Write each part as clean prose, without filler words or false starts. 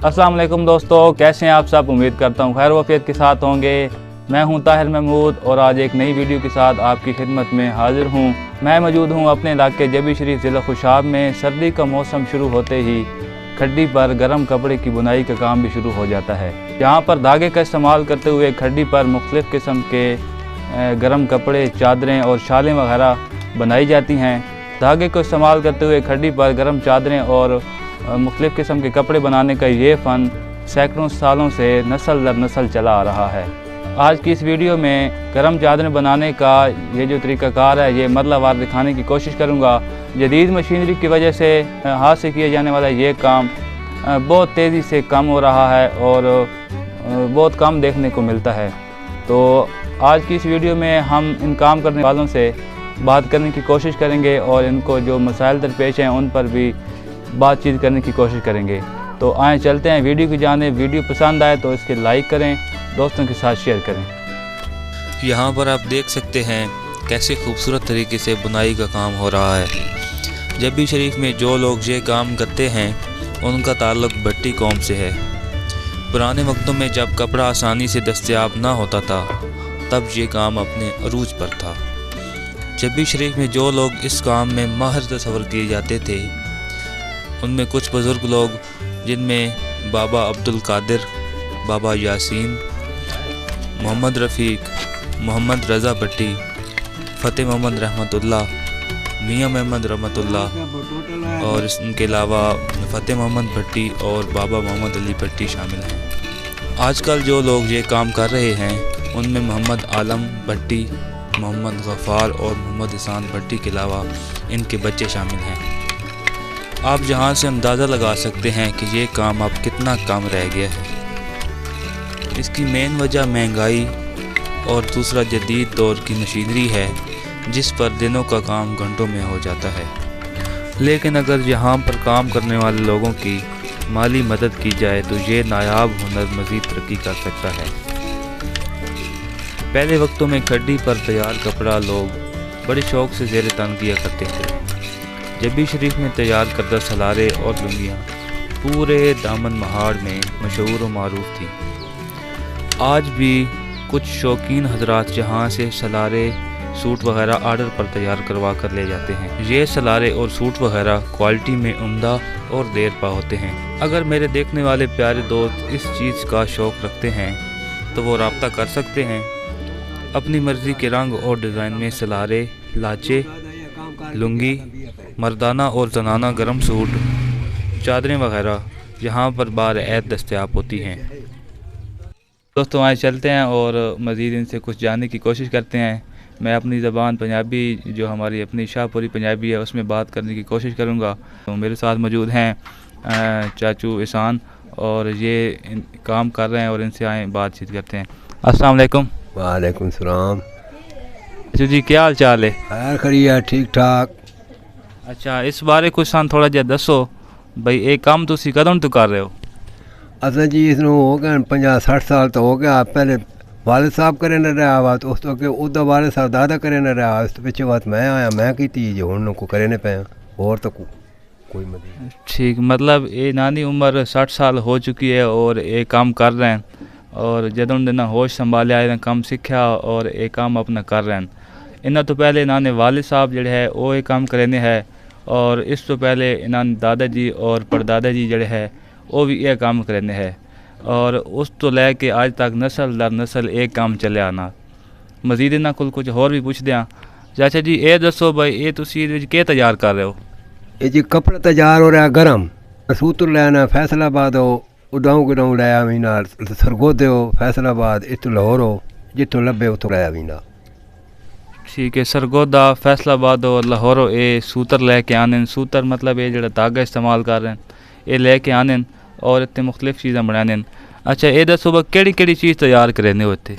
अस्सलाम वालेकुम दोस्तों, कैसे हैं आप सब। उम्मीद करता हूँ खैर वफियत के साथ होंगे। मैं हूँ ताहिर महमूद और आज एक नई वीडियो के साथ आपकी खिदमत में हाजिर हूँ। मैं मौजूद हूँ अपने इलाके जबी शरीफ ज़िला खुशाब में। सर्दी का मौसम शुरू होते ही खड्डी पर गर्म कपड़े की बुनाई का काम भी शुरू हो जाता है। यहाँ पर धागे का इस्तेमाल करते हुए खड्डी पर मुख्तलिफ़ किस्म के गर्म कपड़े, चादरें और शालें वगैरह बनाई जाती हैं। धागे को इस्तेमाल करते हुए खड्डी पर गर्म चादरें और मुख्तलिफ़ किस्म के कपड़े बनाने का ये फ़न सैकड़ों सालों से नस्ल दर नस्ल चला आ रहा है। आज की इस वीडियो में गर्म चादरें बनाने का ये जो तरीक़ाकार है ये मरलावार दिखाने की कोशिश करूँगा। जदीद मशीनरी की वजह से हाथ से किया जाने वाला ये काम बहुत तेज़ी से कम हो रहा है और बहुत कम देखने को मिलता है। तो आज की इस वीडियो में हम इन काम करने वालों से बात करने की कोशिश करेंगे और इनको जो मसाइल दरपेश हैं उन पर भी बातचीत करने की कोशिश करेंगे। तो आए चलते हैं वीडियो की जानिब। वीडियो पसंद आए तो इसके लाइक करें, दोस्तों के साथ शेयर करें। यहाँ पर आप देख सकते हैं कैसे खूबसूरत तरीके से बुनाई का काम हो रहा है। जबी शरीफ में जो लोग ये काम करते हैं उनका ताल्लुक भट्टी कौम से है। पुराने वक्तों में जब कपड़ा आसानी से दस्तयाब ना होता था तब ये काम अपने अरूज पर था। जबी शरीफ में जो लोग इस काम में माहिर तस्वर किए जाते थे उनमें कुछ बुज़ुर्ग लोग जिनमें बाबा अब्दुल कादिर, बाबा यासीन, मोहम्मद रफ़ीक, मोहम्मद रज़ा भट्टी, फ़तेह मोहम्मद रहमतुल्लाह, मियाँ मोहम्मद रहमतुल्लाह और इनके अलावा फ़तेह मोहम्मद भट्टी और बाबा मोहम्मद अली भट्टी शामिल हैं। आजकल जो लोग ये काम कर रहे हैं उनमें मोहम्मद आलम भट्टी, मोहम्मद गफ़ार और मोहम्मद इहसान भट्टी के अलावा इनके बच्चे शामिल हैं। आप जहां से अंदाज़ा लगा सकते हैं कि ये काम अब कितना कम रह गया है। इसकी मेन वजह महंगाई और दूसरा जदीद दौर की मशीनरी है जिस पर दिनों का काम घंटों में हो जाता है। लेकिन अगर यहाँ पर काम करने वाले लोगों की माली मदद की जाए तो ये नायाब हुनर मज़ीद तरक्की कर सकता है। पहले वक्तों में खड्डी पर तैयार कपड़ा लोग बड़े शौक़ से ज़ेर तन किया करते थे। जबी शरीफ में तैयार करदा सलारे और लुंगियाँ पूरे दामन महाड़ में मशहूर व मारूफ थी। आज भी कुछ शौकीन हजरात यहाँ से सलारे, सूट वगैरह आर्डर पर तैयार करवा कर ले जाते हैं। ये सलारे और सूट वगैरह क्वालिटी में उम्दा और देर पा होते हैं। अगर मेरे देखने वाले प्यारे दोस्त इस चीज़ का शौक़ रखते हैं तो वो रब्ता कर सकते हैं। अपनी मर्ज़ी के रंग और डिज़ाइन में सलारे, लाचे, लुंगी, मर्दाना और जनाना गरम सूट, चादरें वगैरह यहाँ पर बार-ए-ऐत दस्तयाब होती हैं। दोस्तों आए चलते हैं और मज़ीद इनसे कुछ जानने की कोशिश करते हैं। मैं अपनी ज़बान पंजाबी जो हमारी अपनी शाहपुरी पंजाबी है उसमें बात करने की कोशिश करूँगा। तो मेरे साथ मौजूद हैं चाचू इहसान और ये काम कर रहे हैं और इनसे आए बातचीत करते हैं। अस्सलाम वालेकुम। वालेकुम सलाम। अच्छा जी, क्या हाल चाल है? खैर खड़िया, ठीक ठाक। अच्छा, इस बारे कुछ सान थोड़ा जिहा दसो बई ये काम तुसी कदों तो कर रहे हो? असें जी इसनूं हो गए 50-60 साल तो हो गया। पहले वालिद साहब करे न रहा वा तो उस तो अगे उदा वालिद साहब दादा करे न रहा। उस पिछे बात मैं आया, मैं की जो हुण को करे न पे और तो कोई मदद। ठीक, मतलब ये नानी उम्र 60 साल हो चुकी है और ये काम कर रहे हैं और जदों दिन होश संभालिया इन्हें काम सीखा और ये काम अपना कर रहे हैं। इन्हों तो पहले इन्होंने वालिद साहब जड़े है वो ये काम करेने है और इस तो पहले इन्होंने दादा जी और परदादा जी जड़े है वो भी ये काम करेने है और उस तो लैके आज तक नस्ल दर नस्ल एक काम चले आना। मजीद इन्हों को कुछ होर भी पुछ दिया। चाचा जी ये दसो भाई ये तुसी क्या तैयार कर रहे हो? ये जी कपड़ा तैयार हो रहा गरम सूत्र लेना फैसलाबाद हो उडाऊ गडाऊ लाया वीना सरगोदे हो फैसलाबाद इतो लाहौर हो जितों लभे उतो लाया वीना। ठीक है, सरगोदा, फैसलाबाद और लाहौर ये सूतर लैके आने। सूतर मतलब ये जो धागा इस्तेमाल कर रहे हैं ये लैके आने और इतने मुख्तलिफ चीज़ें बनाने। अच्छा ये दसो बा केड़ी चीज़ तैयार करेने होते?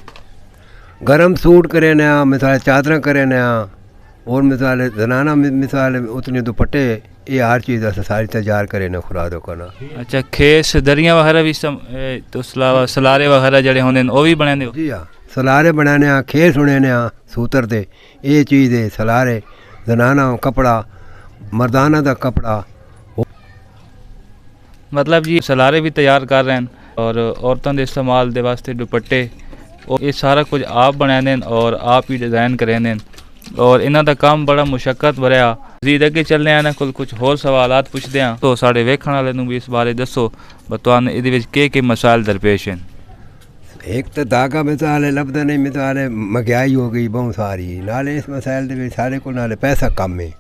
गरम सूट करे नया, मिसाल चादर करे नया और मिसाल जनाना मिसाल उतने दुपट्टे ये हर चीज़ सारी तैयार करे न खुरा दो करना। अच्छा, खेस दरियाँ वगैरह भी तो सलारे वगैरह जड़े होने वो भी बनाने? जी हाँ, सलारे बनाने खेस होने सूतर दे ये चीज़ है। सलारे जनाना कपड़ा, मर्दाना दा कपड़ा मतलब जी सलारे भी तैयार कर रहे हैं और औरतों के इस्तेमाल के वास्ते दुपट्टे और ये सारा कुछ आप बनाने और आप ही डिज़ाइन करें और इन्हों का काम बड़ा मुशक्कत भरिया। मजीद अगे चलने इन्होंने को कुछ होर सवालात पुछते हैं तो साढ़े वेखण वाले नूं भी इस बारे दसो तुहानूं इहदे विच के मसाइल दरपेश हैं। एक तो धागा मिसाल है लभदा नहीं, मिसाल है महंगाई हो गई बहुत सारी, नाले इस मसाइल दे सारे को नाले पैसा कम है,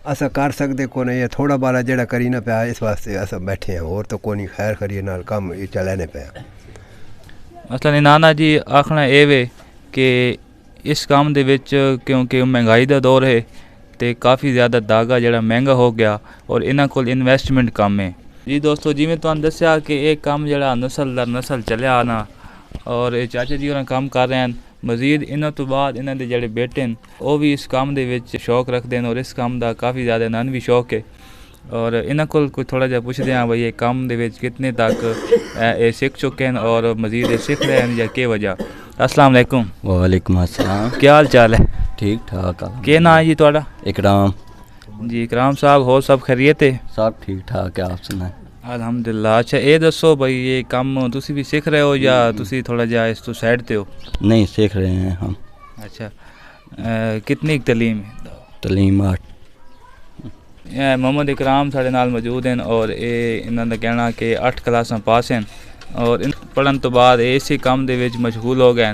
असा कर सकते को नहीं, थोड़ा बारा जड़ा करी ना पाया, इस वास्ते अस बैठे हैं और तो कोई खैर करिए नाल कम चलाने पाया। मसलन नाना जी आखना ये वे कि इस काम दे विच क्योंकि महंगाई का दौर है तो काफ़ी ज़्यादा धागा जड़ा महंगा हो गया और इन्हां कोल इन्वेस्टमेंट कम है। जी दोस्तों जिवें तुहानूं दस्सिया कि ये काम जड़ा नस्ल दर नस्ल चलिया आना और ये चाचा जी होर काम कर रहे हैं। मजीद इन्हों तो बाद इन्हों के जोड़े बेटे हैं वो भी इस काम के शौक रखते हैं और इस काम का काफ़ी ज़्यादा इन्होंने भी शौक है और इन्हों को कुछ थोड़ा जहा पुछते हैं भाई ये काम के कितने तक ये सीख चुके हैं और मजीद ये सीख रहे हैं या क्या वजह। अस्सलाम वालेकुम। वालेकुम अस्सलाम। क्या हाल चाल है? ठीक ठाक। क्या नाम है जी थोड़ा? इकराम जी इकराम साहब, हो सब खैरियत है? सब ठीक ठाक है, आप सुनाए? अल्हम्दुलिल्लाह। अच्छा ये दसो भाई ये काम तुसी भी सीख रहे हो या तुसी थोड़ा जहा इस तो साइड ते हो? नहीं, सीख रहे हैं हम। अच्छा कितनी तलीम है? तलीम 8। मोहम्मद इकराम साढ़े नाल मौजूद हैं और ये इन्हों का कहना कि 8 क्लासां पास हैं और पढ़न तो बाद इसी काम दे विच मशगूल हो गए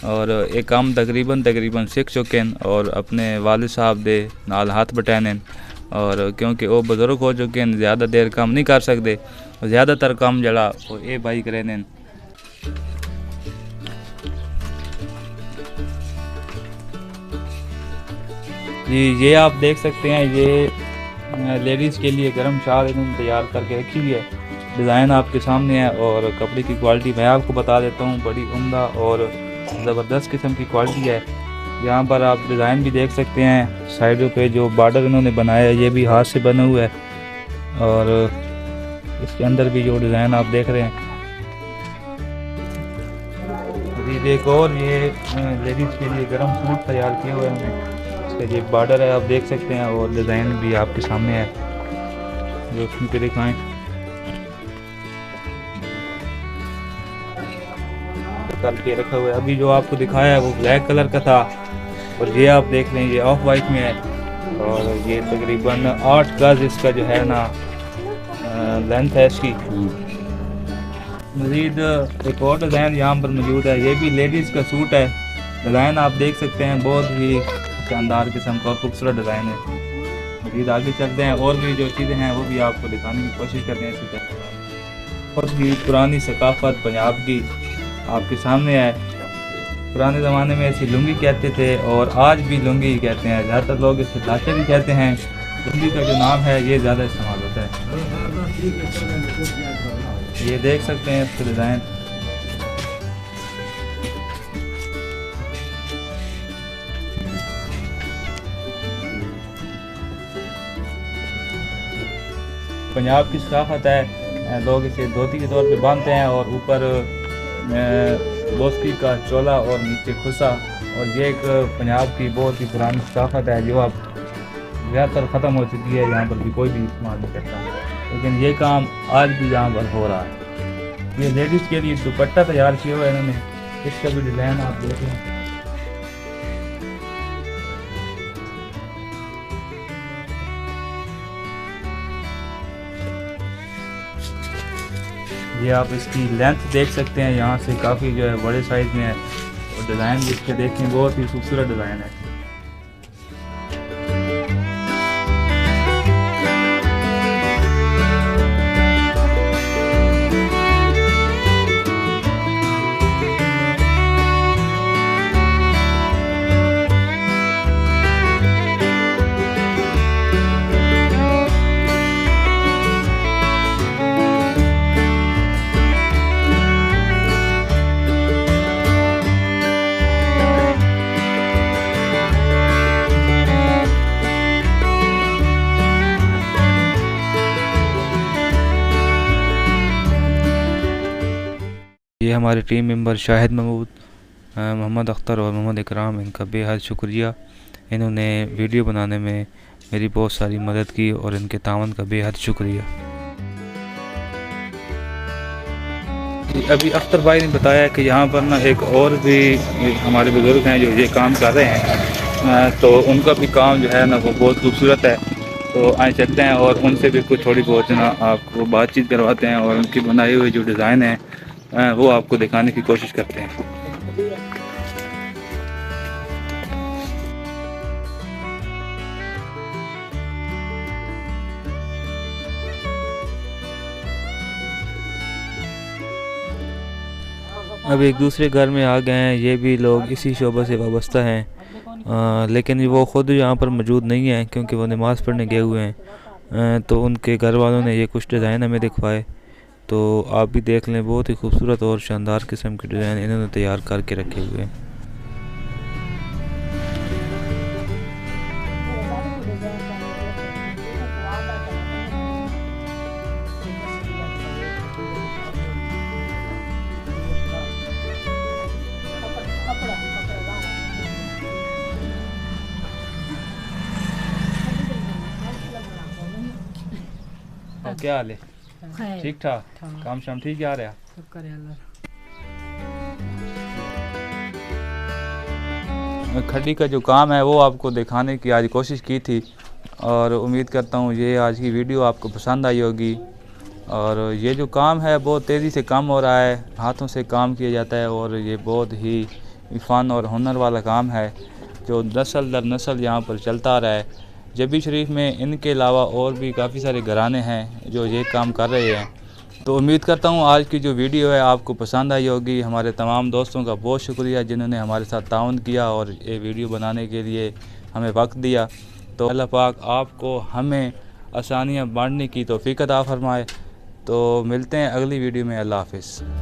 और ये काम तकरीबन सीख चुके हैं और अपने वालिद साहब दे नाल हाथ बटाने और क्योंकि वो बुजुर्ग हो चुके हैं ज़्यादा देर काम नहीं कर सकते, ज़्यादातर काम जड़ा वो ये भाई करे ने। जी ये आप देख सकते हैं ये लेडीज़ के लिए गर्म शाल इन्होंने तैयार करके रखी हुई है, डिज़ाइन आपके सामने है और कपड़े की क्वालिटी मैं आपको बता देता हूँ बड़ी उम्दा और ज़बरदस्त किस्म की क्वालिटी है। यहाँ पर आप डिज़ाइन भी देख सकते हैं, साइडों पे जो बॉर्डर इन्होंने बनाया है ये भी हाथ से बना हुआ है और इसके अंदर भी जो डिज़ाइन आप देख रहे हैं। एक और ये लेडीज़ के लिए गर्म सूट तैयार किए हुए हैं, इसका ये बॉर्डर है आप देख सकते हैं और डिज़ाइन भी आपके सामने है, रोशनी पे दिखाएं। करके रखा हुआ है, अभी जो आपको दिखाया है वो ब्लैक कलर का था और ये आप देख लें ये ऑफ वाइट में है और ये तकरीबन 8 गज इसका जो है ना लेंथ है इसकी। मज़ीद एक और डिज़ाइन यहाँ पर मौजूद है, ये भी लेडीज़ का सूट है, डिज़ाइन आप देख सकते हैं बहुत ही शानदार किस्म का खूबसूरत डिज़ाइन है। मज़ीद आगे चलते हैं और भी जो चीज़ें हैं वो भी आपको दिखाने की कोशिश करते हैं। इसी तरह बहुत ही पुरानी सकाफत पंजाब की आपके सामने है। पुराने ज़माने में ऐसी लुंगी कहते थे और आज भी लुंगी ही कहते हैं, ज़्यादातर लोग इसे दाचे भी कहते हैं। लुंगी का जो नाम है ये ज़्यादा इस्तेमाल होता है। ये देख सकते हैं इसके डिज़ाइन। पंजाब की सकाफत है, लोग इसे धोती के तौर पे बांधते हैं और ऊपर बोस्की का चोला और नीचे खुसा, और ये एक पंजाब की बहुत ही पुरानी सकाफत है जो अब ज़्यादातर ख़त्म हो चुकी है, यहाँ पर भी कोई भी इस्तेमाल नहीं करता, लेकिन ये काम आज भी यहाँ पर हो रहा है। ये लेडीज़ के लिए दुपट्टा तैयार किया हुआ है इन्होंने, इसका भी डिज़ाइन आप देखें। ये आप इसकी लेंथ देख सकते हैं, यहाँ से काफ़ी जो है बड़े साइज़ में है और डिज़ाइन भी इसके देखें बहुत ही खूबसूरत डिज़ाइन है। ये हमारे टीम मेंबर शाहिद महमूद, मोहम्मद अख्तर और मोहम्मद इकराम, इनका बेहद शुक्रिया। इन्होंने वीडियो बनाने में मेरी बहुत सारी मदद की और इनके तावन का बेहद शुक्रिया। अभी अख्तर भाई ने बताया कि यहाँ पर ना एक और भी हमारे बुज़ुर्ग हैं जो ये काम कर रहे हैं, तो उनका भी काम जो है ना वो बहुत खूबसूरत है। तो आए चलते हैं और उनसे भी कुछ थोड़ी बहुत ना आपको बातचीत करवाते हैं और उनकी बनाई हुई जो डिज़ाइन है वो आपको दिखाने की कोशिश करते हैं। अब एक दूसरे घर में आ गए हैं, ये भी लोग इसी शोबे से वाबस्ता हैं, लेकिन वो ख़ुद यहाँ पर मौजूद नहीं हैं क्योंकि वो नमाज़ पढ़ने गए हुए हैं। तो उनके घर वालों ने ये कुछ डिज़ाइन हमें दिखवाए, तो आप भी देख लें। बहुत ही खूबसूरत और शानदार किस्म के डिज़ाइन इन्होंने तैयार करके रखे हुए हैं। और क्या हाल है? ठीक ठाक, काम शाम ठीक आ रहा? खड्डी का जो काम है वो आपको दिखाने की आज कोशिश की थी और उम्मीद करता हूँ ये आज की वीडियो आपको पसंद आई होगी। और ये जो काम है बहुत तेज़ी से काम हो रहा है, हाथों से काम किया जाता है और ये बहुत ही फ़न और हुनर वाला काम है जो नस्ल दर नस्ल यहाँ पर चलता आ रहा है। जबी शरीफ में इनके अलावा और भी काफ़ी सारे घराने हैं जो ये काम कर रहे हैं। तो उम्मीद करता हूँ आज की जो वीडियो है आपको पसंद आई होगी। हमारे तमाम दोस्तों का बहुत शुक्रिया जिन्होंने हमारे साथ ताउन किया और ये वीडियो बनाने के लिए हमें वक्त दिया। तो अल्लाह पाक आपको हमें आसानियाँ बांटने की तौफीक अता फरमाए। तो मिलते हैं अगली वीडियो में। अल्लाह हाफ़िज़।